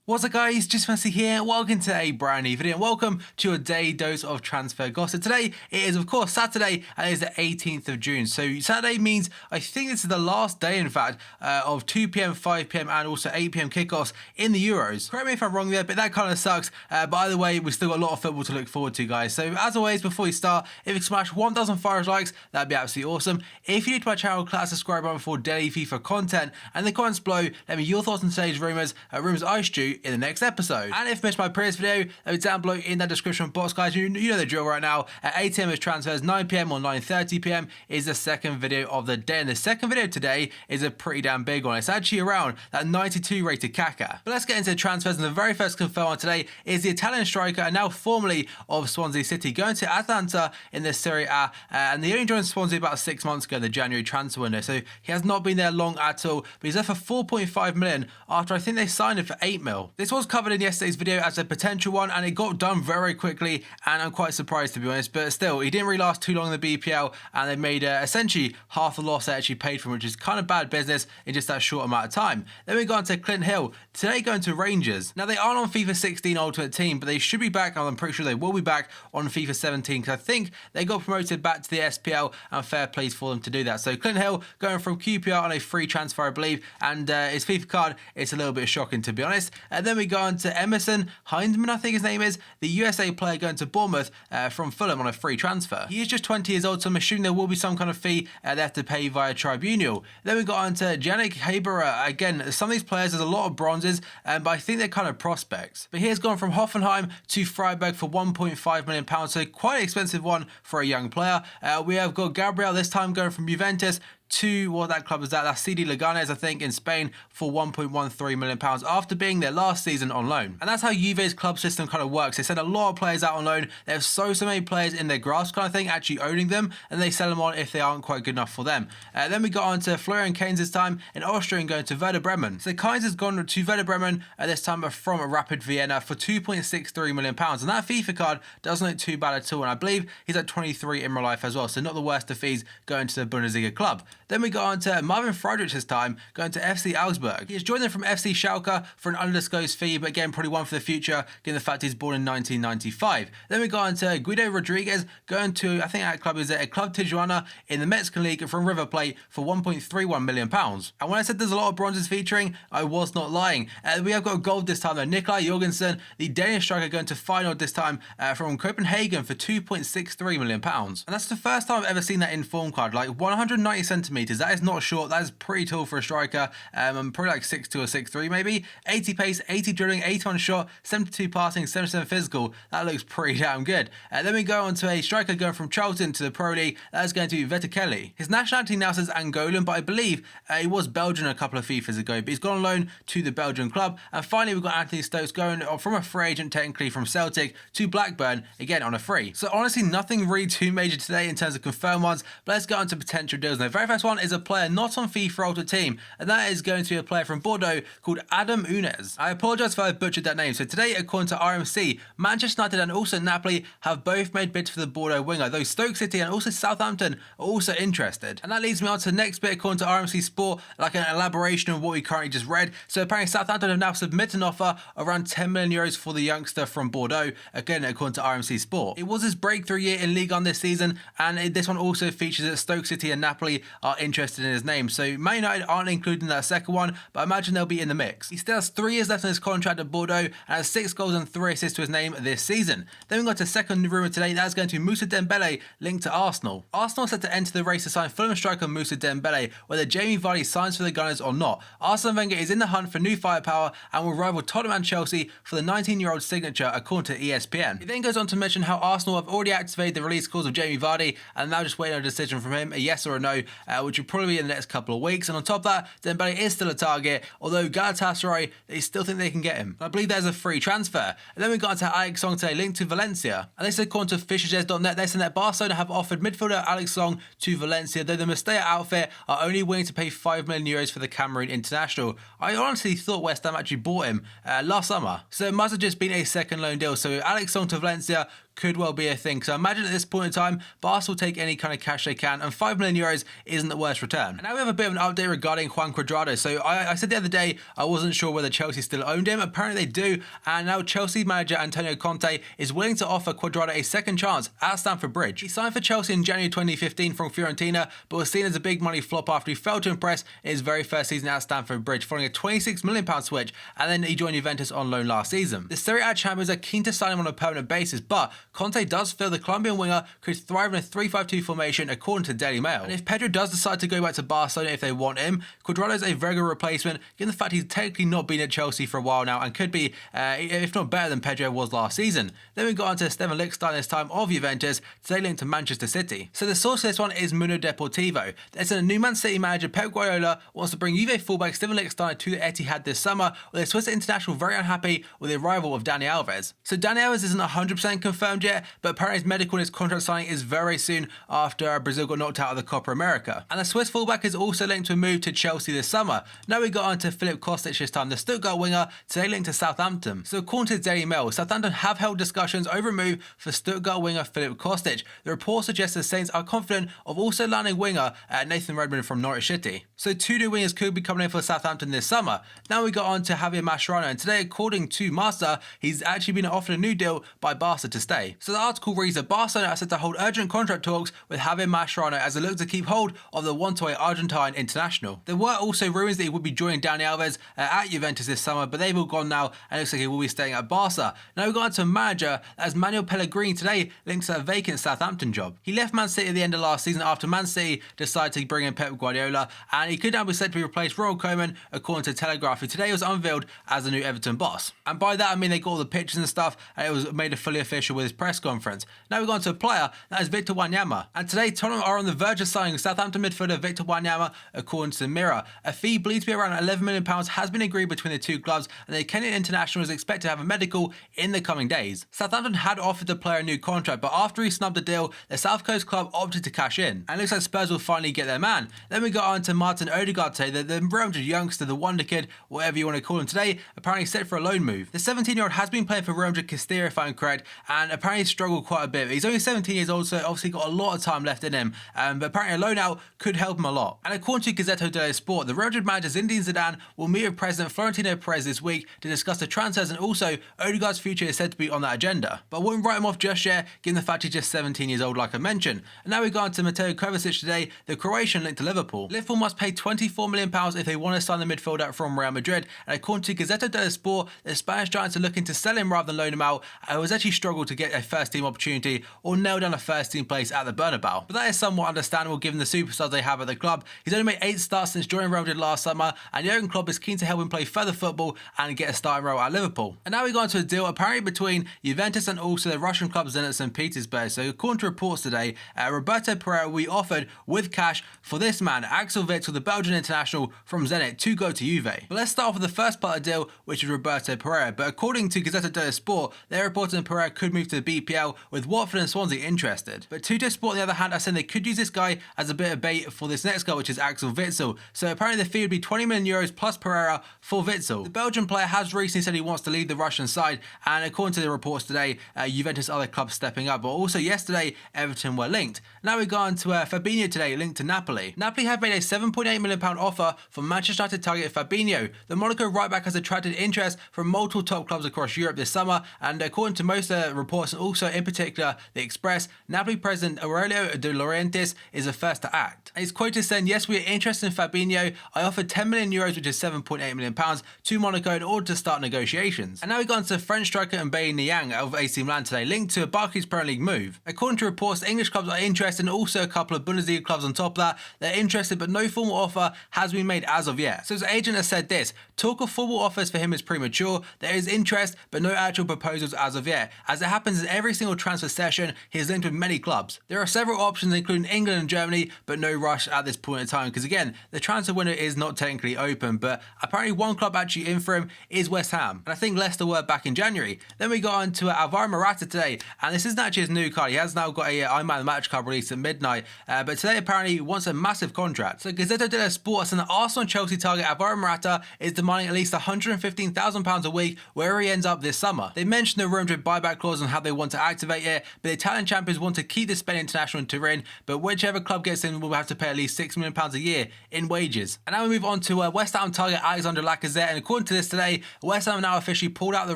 What's up guys, just Messi here, welcome to a brand new video and welcome to your daily dose of transfer gossip. Today it is of course Saturday and it is the 18th of June. So Saturday means, I think this is the last day in fact, of 2 PM, 5 PM and also 8 PM kickoffs in the Euros. Correct me if I'm wrong there, but that kind of sucks. But either way, we've still got a lot of football to look forward to guys. So as always, before we start, if you can smash 1,000 likes, that'd be absolutely awesome. If you're new to my channel, click that subscribe button for daily FIFA content and in the comments below, let me your thoughts on today's rumours I stew in the next episode. And if you missed my previous video, let me down below in that description box guys. You know the drill right now. At 8 AM is transfers, 9 PM or 9:30 PM is the second video of the day. And the second video today is a pretty damn big one. It's actually around that 92 rated Kaka. But let's get into the transfers, and the very first confirmed one today is the Italian striker and now formerly of Swansea City going to Atalanta in the Serie A. And he only joined Swansea about 6 months ago, the January transfer window. So he has not been there long at all, but he's there for 4.5 million after I think they signed him for 8 mil. This was covered in yesterday's video as a potential one and it got done very quickly, and I'm quite surprised to be honest, but still he didn't really last too long in the BPL and they made essentially half the loss they actually paid for him, which is kind of bad business in just that short amount of time. Then we got on to Clint Hill, today going to Rangers. Now they aren't on FIFA 16 Ultimate Team, but they should be back, and I'm pretty sure they will be back on FIFA 17 because I think they got promoted back to the SPL and fair play for them to do that. So Clint Hill going from QPR on a free transfer I believe, and his FIFA card, it's a little bit shocking to be honest. And then we go on to Emerson Hindman, I think his name is, the USA player going to Bournemouth from Fulham on a free transfer. He is just 20 years old, so I'm assuming there will be some kind of fee they have to pay via tribunal. Then we got on to Yannick Haber. Again, some of these players, there's a lot of bronzes, but I think they're kind of prospects. But he's gone from Hoffenheim to Freiburg for £1.5 million, so quite an expensive one for a young player. We have got Gabriel this time going from Juventus to what that club is at, that's CD Leganes I think in Spain for £1.13 million after being there last season on loan. And that's how Juve's club system kind of works. They send a lot of players out on loan, they have so many players in their grasp kind of thing actually owning them, and they sell them on if they aren't quite good enough for them. Then we got on to Florian Kainz this time in Austria and going to Werder Bremen. So Kainz has gone to Werder Bremen this time from Rapid Vienna for £2.63 million, and that FIFA card doesn't look too bad at all, and I believe he's at 23 in real life as well, so not the worst of fees going to the Bundesliga club. Then we got on to Marvin Friedrich this time, going to FC Augsburg. He has joined them from FC Schalke for an undisclosed fee, but again, probably one for the future, given the fact he's born in 1995. Then we got on to Guido Rodriguez, going to, I think that club is a Club Tijuana in the Mexican League from River Plate for £1.31 million. And when I said there's a lot of bronzes featuring, I was not lying. We have got gold this time though. Nikolai Jorgensen, the Danish striker, going to Feyenoord this time from Copenhagen for £2.63 million. And that's the first time I've ever seen that in form card, like 190 centimetres. That is not short, that is pretty tall for a striker. I'm probably like 6'2" or 6'3" maybe. 80 pace, 80 dribbling, 81 shot, 72 passing, 77 physical. That looks pretty damn good. Then we go on to a striker going from Charlton to the Pro League. That is going to be Vettekele. His nationality now says Angolan, but I believe he was Belgian a couple of FIFAs ago, but he's gone on loan to the Belgian club. And finally we've got Anthony Stokes going from a free agent technically from Celtic to Blackburn, again on a free. So honestly nothing really too major today in terms of confirmed ones, but let's go on to potential deals. Now the very first one is a player not on FIFA Ultimate Team, and that is going to be a player from Bordeaux called Adam Unez. I apologise if I butchered that name. So today, according to RMC, Manchester United and also Napoli have both made bids for the Bordeaux winger, though Stoke City and also Southampton are also interested. And that leads me on to the next bit, according to RMC Sport, like an elaboration of what we currently just read. So apparently Southampton have now submitted an offer around €10 million for the youngster from Bordeaux, again according to RMC Sport. It was his breakthrough year in Ligue 1 this season, and this one also features that Stoke City and Napoli are interested in his name. So Man United aren't included in that second one, but I imagine they'll be in the mix. He still has 3 years left on his contract at Bordeaux and has 6 goals and 3 assists to his name this season. Then we got to second rumour today, that's going to be Moussa Dembele linked to Arsenal. Arsenal set to enter the race to sign Fulham striker Moussa Dembele, whether Jamie Vardy signs for the Gunners or not. Arsene Wenger is in the hunt for new firepower and will rival Tottenham and Chelsea for the 19-year-old signature, according to ESPN. It then goes on to mention how Arsenal have already activated the release clause of Jamie Vardy and now just waiting on a decision from him, a yes or a no, which will probably be in the next couple of weeks. And on top of that, Dembele is still a target, although Galatasaray, they still think they can get him. I believe there's a free transfer. And then we got into Alex Song today, linked to Valencia. And this is according to FisherJez.net, they said that Barcelona have offered midfielder Alex Song to Valencia, though the Mestalla outfit are only willing to pay €5 million for the Cameroon international. I honestly thought West Ham actually bought him last summer, so it must have just been a second loan deal. So Alex Song to Valencia could well be a thing. So imagine at this point in time, Barca will take any kind of cash they can, and €5 million isn't the worst return. And now we have a bit of an update regarding Juan Cuadrado. So I said the other day I wasn't sure whether Chelsea still owned him. Apparently they do, and now Chelsea manager Antonio Conte is willing to offer Cuadrado a second chance at Stamford Bridge. He signed for Chelsea in January 2015 from Fiorentina, but was seen as a big money flop after he failed to impress in his very first season at Stamford Bridge, following a £26 million switch, and then he joined Juventus on loan last season. The Serie A champions are keen to sign him on a permanent basis, but Conte does feel the Colombian winger could thrive in a 3-5-2 formation, according to Daily Mail. And if Pedro does decide to go back to Barcelona if they want him, Cuadrado is a very good replacement, given the fact he's technically not been at Chelsea for a while now and could be, if not better than Pedro was last season. Then we got on to Steven Lichtstein this time of Juventus, today linked to Manchester City. So the source for this one is Mundo Deportivo. There's a new Man City manager, Pep Guardiola, wants to bring Juve fullback Steven Lichtstein to the Etihad this summer, with the Swiss international very unhappy with the arrival of Dani Alves. So Dani Alves isn't 100% confirmed yet, but apparently his medical and his contract signing is very soon after Brazil got knocked out of the Copa America. And the Swiss fullback is also linked to a move to Chelsea this summer. Now we got on to Filip Kostic this time, the Stuttgart winger, today linked to Southampton. So according to Daily Mail, Southampton have held discussions over a move for Stuttgart winger Filip Kostic. The report suggests the Saints are confident of also landing winger Nathan Redmond from Norwich City. So two new wingers could be coming in for Southampton this summer. Now we got on to Javier Mascherano, and today, according to Master, he's actually been offered a new deal by Barca to stay. So the article reads that Barcelona are set to hold urgent contract talks with Javier Mascherano as they look to keep hold of the one-way Argentine international. There were also rumours that he would be joining Dani Alves at Juventus this summer, but they've all gone now, and it looks like he will be staying at Barca. Now we got on to a manager as Manuel Pellegrini today links to a vacant Southampton job. He left Man City at the end of last season after Man City decided to bring in Pep Guardiola, and he could now be said to be replaced Ronald Koeman, according to Telegraph, who today was unveiled as the new Everton boss. And by that I mean they got all the pictures and stuff, and it was made fully official with his press conference. Now we've gone to a player, that is Victor Wanyama. And today Tottenham are on the verge of signing Southampton midfielder Victor Wanyama, according to the Mirror. A fee believed to be around £11 million has been agreed between the two clubs, and the Kenyan international is expected to have a medical in the coming days. Southampton had offered the player a new contract, but after he snubbed the deal, the South Coast club opted to cash in. And it looks like Spurs will finally get their man. Then we got on to Martin Odegaard today, the Real Madrid youngster, the wonder kid, whatever you want to call him today, apparently set for a loan move. The 17-year-old has been playing for Real Madrid Castilla, if I'm correct, and apparently struggled quite a bit. He's only 17 years old, so obviously got a lot of time left in him, but apparently a loan out could help him a lot. And according to Gazzetta dello Sport, the Real Madrid manager Zinedine Zidane will meet with President Florentino Perez this week to discuss the transfers, and also Odegaard's future is said to be on that agenda. But I wouldn't write him off just yet, given the fact he's just 17 years old, like I mentioned. And now we go on to Mateo Kovacic today, the Croatian linked to Liverpool. Liverpool must pay £24 million if they want to sign the midfielder from Real Madrid, and according to Gazzetta dello Sport, the Spanish giants are looking to sell him rather than loan him out, who has actually struggled to get a first team opportunity or nail down a first team place at the Bernabeu. But that is somewhat understandable given the superstars they have at the club. He's only made 8 starts since joining Real Madrid last summer, and Jurgen Klopp is keen to help him play further football and get a starting role at Liverpool. And now we go on to a deal apparently between Juventus and also the Russian club Zenit St. Petersburg. So according to reports today, Roberto Pereira will be offered with cash for this man, Axel Witsel, the Belgian international from Zenit, to go to Juve. But let's start off with the first part of the deal, which is Roberto Pereira. But according to Gazzetta dello Sport, they're reporting Pereira could move to the BPL, with Watford and Swansea interested. But Tutto Sport, on the other hand, are saying they could use this guy as a bit of bait for this next guy, which is Axel Witsel. So apparently the fee would be €20 million plus Pereira for Witsel. The Belgian player has recently said he wants to leave the Russian side, and according to the reports today, Juventus other clubs stepping up. But also yesterday, Everton were linked. Now we go on to Fabinho today, linked to Napoli. Napoli have made a £7.8 million offer for Manchester United target Fabinho. The Monaco right-back has attracted interest from multiple top clubs across Europe this summer, and according to most reports, and also in particular The Express, Napoli president Aurelio De Laurentiis is the first to act. He's quoted saying, "Yes, we are interested in Fabinho. I offered €10 million, which is £7.8 million, to Monaco in order to start negotiations." And now we go on to French striker Mbaye Niang of AC Milan today, linked to a Barclays Premier League move. According to reports, English clubs are interested, and also a couple of Bundesliga clubs on top of that. They're interested, but no formal offer has been made as of yet. So his agent has said this: "Talk of formal offers for him is premature. There is interest, but no actual proposals as of yet. As it happens in every single transfer session, he is linked with many clubs. There are several options, including England and Germany, but no rush at this point in time, because again, the transfer window is not technically open, but apparently one club actually in for him is West Ham, and I think Leicester were back in January." Then we got on to Alvaro Morata today, and this isn't actually his new card. He has now got a I'm Man of the Match card released at midnight, but today apparently he wants a massive contract. So Gazzetta dello Sport and the Arsenal and Chelsea target Alvaro Morata is demanding at least £115,000 a week wherever he ends up this summer. They mentioned the Real Madrid buyback clause and how they want to activate it, but the Italian champions want to keep the Spain international in Turin, but whichever club gets in will have to pay at least £6 million a year in wages. And now we move on to West Ham target Alexandre Lacazette, and according to this today, West Ham now officially pulled out of the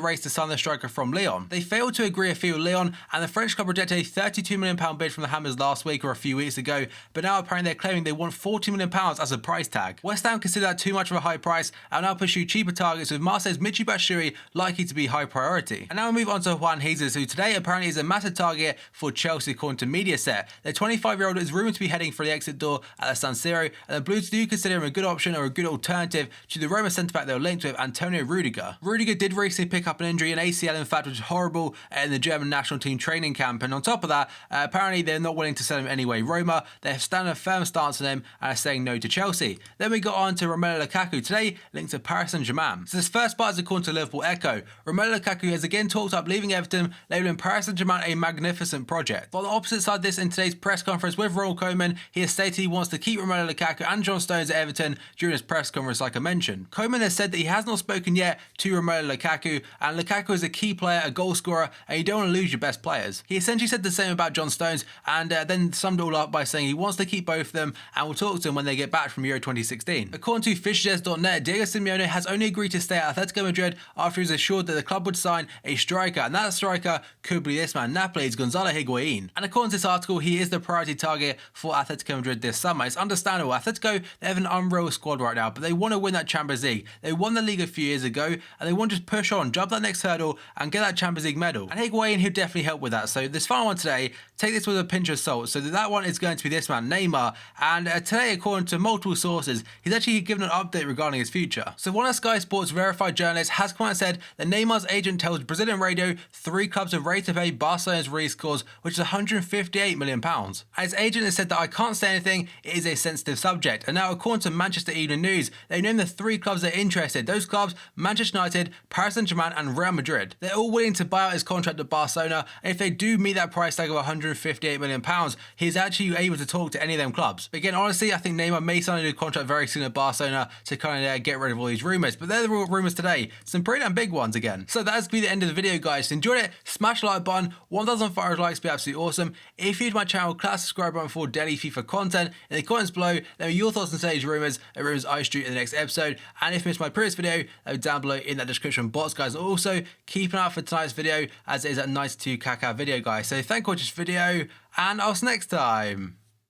race to sign the striker from Lyon. They failed to agree a fee with Lyon, and the French club rejected a £32 million bid from the Hammers last week or a few weeks ago, but now apparently they're claiming they want £40 million as a price tag. West Ham consider that too much of a high price and now pursue cheaper targets, with Marseille's Michy Batshuayi likely to be high priority. And now we move on to Juan Jesus, who today apparently is a massive target for Chelsea according to Mediaset. The 25-year-old is rumoured to be heading for the exit door at the San Siro, and the Blues do consider him a good option or a good alternative to the Roma centre-back they were linked with, Antonio Rudiger. Rudiger did recently pick up an injury, an ACL in fact, which is horrible, in the German national team training camp, and on top of that, apparently they're not willing to sell him anyway. Roma, they're standing a firm stance on him and are saying no to Chelsea. Then we got on to Romelu Lukaku, today linked to Paris Saint-Germain. So this first part is according to Liverpool Echo. Romelu Lukaku has again talked up leaving Everton, labelling Paris Saint-Germain a magnificent project. But on the opposite side of this, in today's press conference with Ronald Koeman, he has stated he wants to keep Romelu Lukaku and John Stones at Everton during his press conference like I mentioned. Koeman has said that he has not spoken yet to Romelu Lukaku, and Lukaku is a key player, a goal scorer, and you don't want to lose your best players. He essentially said the same about John Stones, and then summed it all up by saying he wants to keep both of them and will talk to them when they get back from Euro 2016. According to Fishjets.net, Diego Simeone has only agreed to stay at Atletico Madrid after he was assured that the club would sign a striker, and that striker could be this man, Napoli's Gonzalo Higuaín. And according to this article, he is the priority target for Atletico Madrid this summer. It's understandable. Atletico, they have an unreal squad right now, but they want to win that Champions League. They won the league a few years ago, and they want to just push on, jump that next hurdle, and get that Champions League medal. And Higuaín, he'll definitely help with that. So this final one today, take this with a pinch of salt. So that one is going to be this man, Neymar. And today, according to multiple sources, he's actually given an update regarding his future. So one of Sky Sports verified journalists has come out and said that Neymar's agent tells Brazilian radio 3 clubs are ready to pay Barcelona's release clause, which is £158 million. And his agent has said that I can't say anything, it is a sensitive subject. And now according to Manchester Evening News, they named the 3 clubs that are interested. Those clubs, Manchester United, Paris Saint-Germain and Real Madrid. They're all willing to buy out his contract at Barcelona, and if they do meet that price tag of £158 million, he's actually able to talk to any of them clubs. But again, honestly, I think Neymar may sign a new contract very soon at Barcelona to kind of get rid of all these rumours. But they're the rumours today. Some pretty damn big ones again. So that's going to be the end of the video, guys. If you enjoyed it, smash the like button. 1,500 likes would be absolutely awesome. If you're new to my channel, class the subscribe button for daily FIFA content. In the comments below, let me know your thoughts on today's rumours and rumours I shoot in the next episode. And if you missed my previous video, down below in that description box, guys. Also, keep an eye out for tonight's video, as it is a 92 Kaká video, guys. So thank you for watching this video, and I'll see you next time.